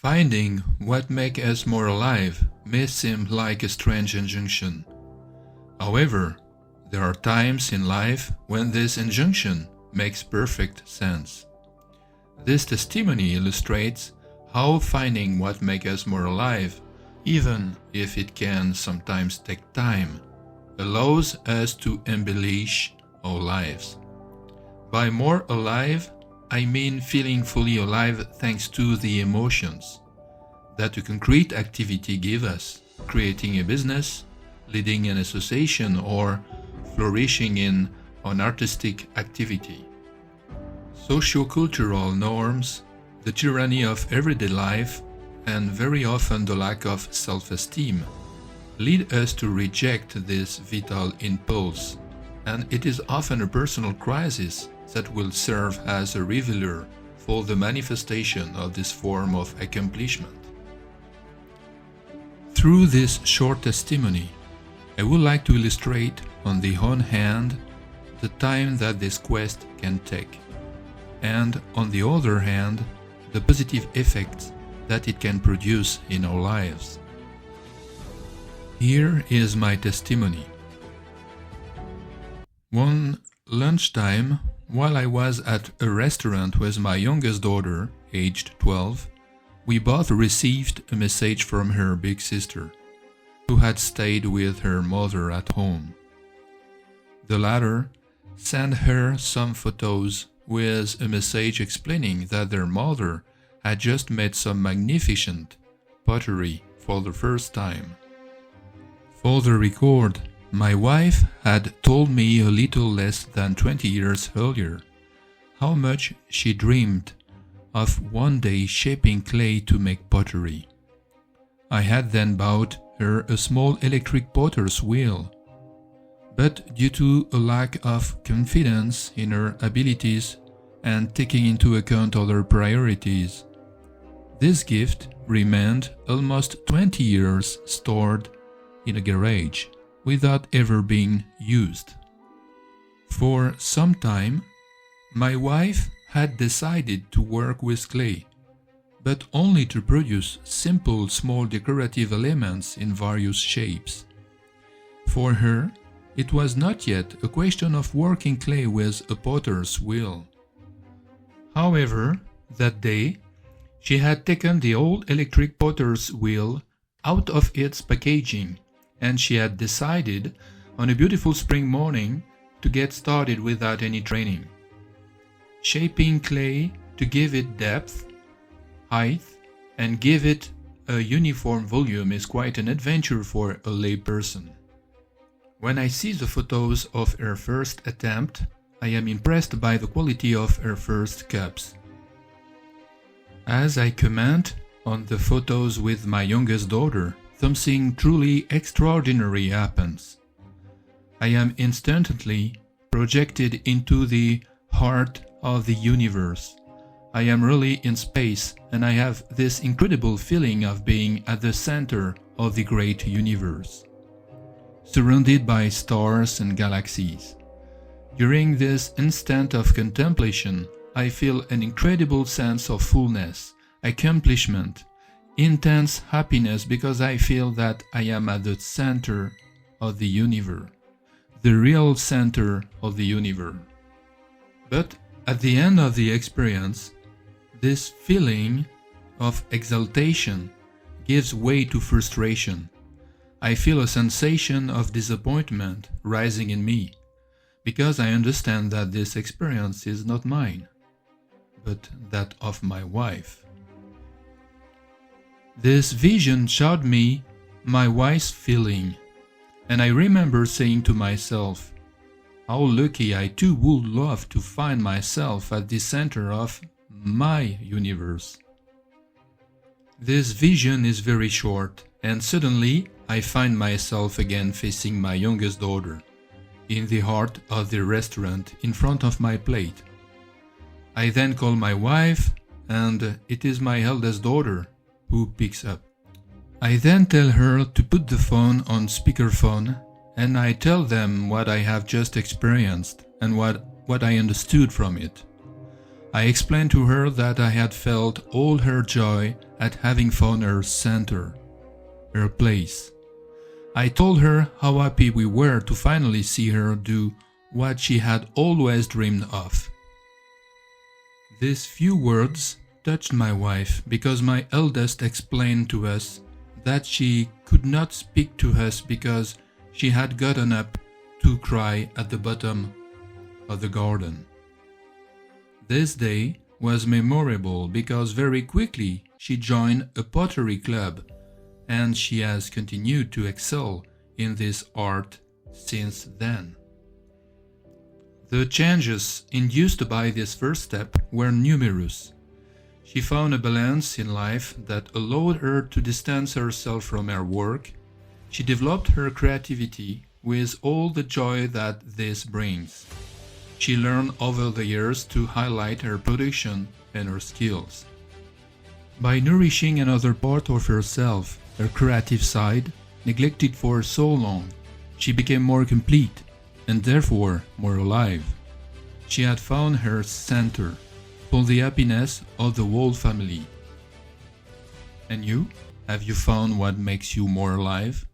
Finding what makes us more alive may seem like a strange injunction. However, there are times in life when this injunction makes perfect sense. This testimony illustrates how finding what makes us more alive, even if it can sometimes take time, allows us to embellish our lives. By more alive, I mean feeling fully alive thanks to the emotions that a concrete activity gives us, creating a business, leading an association, or flourishing in an artistic activity. Socio-cultural norms, the tyranny of everyday life, and very often the lack of self-esteem lead us to reject this vital impulse, and it is often a personal crisis that will serve as a revealer for the manifestation of this form of accomplishment. Through this short testimony, I would like to illustrate, on the one hand, the time that this quest can take, and on the other hand, the positive effects that it can produce in our lives. Here is my testimony. One lunchtime, while I was at a restaurant with my youngest daughter, aged 12, we both received a message from her big sister, who had stayed with her mother at home. The latter sent her some photos with a message explaining that their mother had just made some magnificent pottery for the first time. For the record, my wife had told me a little less than 20 years earlier how much she dreamed of one day shaping clay to make pottery. I had then bought her a small electric potter's wheel, but due to a lack of confidence in her abilities and taking into account other priorities, this gift remained almost 20 years stored in a garage without ever being used. For some time, my wife had decided to work with clay, but only to produce simple small decorative elements in various shapes. For her, it was not yet a question of working clay with a potter's wheel. However, that day, she had taken the old electric potter's wheel out of its packaging, and she had decided on a beautiful spring morning to get started without any training. Shaping clay to give it depth, height, and give it a uniform volume is quite an adventure for a lay person. When I see the photos of her first attempt, I am impressed by the quality of her first cups. As I comment on the photos with my youngest daughter, something truly extraordinary happens. I am instantly projected into the heart of the universe. I am really in space, and I have this incredible feeling of being at the center of the great universe, surrounded by stars and galaxies. During this instant of contemplation, I feel an incredible sense of fullness, accomplishment, intense happiness, because I feel that I am at the center of the universe, the real center of the universe. But at the end of the experience, this feeling of exaltation gives way to frustration. I feel a sensation of disappointment rising in me, because I understand that this experience is not mine, but that of my wife. This vision showed me my wife's feeling, and I remember saying to myself, how lucky I too would love to find myself at the center of my universe. This vision is very short, and suddenly I find myself again facing my youngest daughter, in the heart of the restaurant in front of my plate. I then call my wife, and it is my eldest daughter who picks up. I then tell her to put the phone on speakerphone, and I tell them what I have just experienced and what I understood from it. I explained to her that I had felt all her joy at having found her center, her place. I told her how happy we were to finally see her do what she had always dreamed of. These few words touched my wife because my eldest explained to us that she could not speak to us because she had gotten up to cry at the bottom of the garden. This day was memorable because very quickly she joined a pottery club, and she has continued to excel in this art since then. The changes induced by this first step were numerous. She found a balance in life that allowed her to distance herself from her work. She developed her creativity with all the joy that this brings. She learned over the years to highlight her production and her skills. By nourishing another part of herself, her creative side, neglected for so long, she became more complete and therefore more alive. She had found her center for the happiness of the whole family. And you? Have you found what makes you more alive?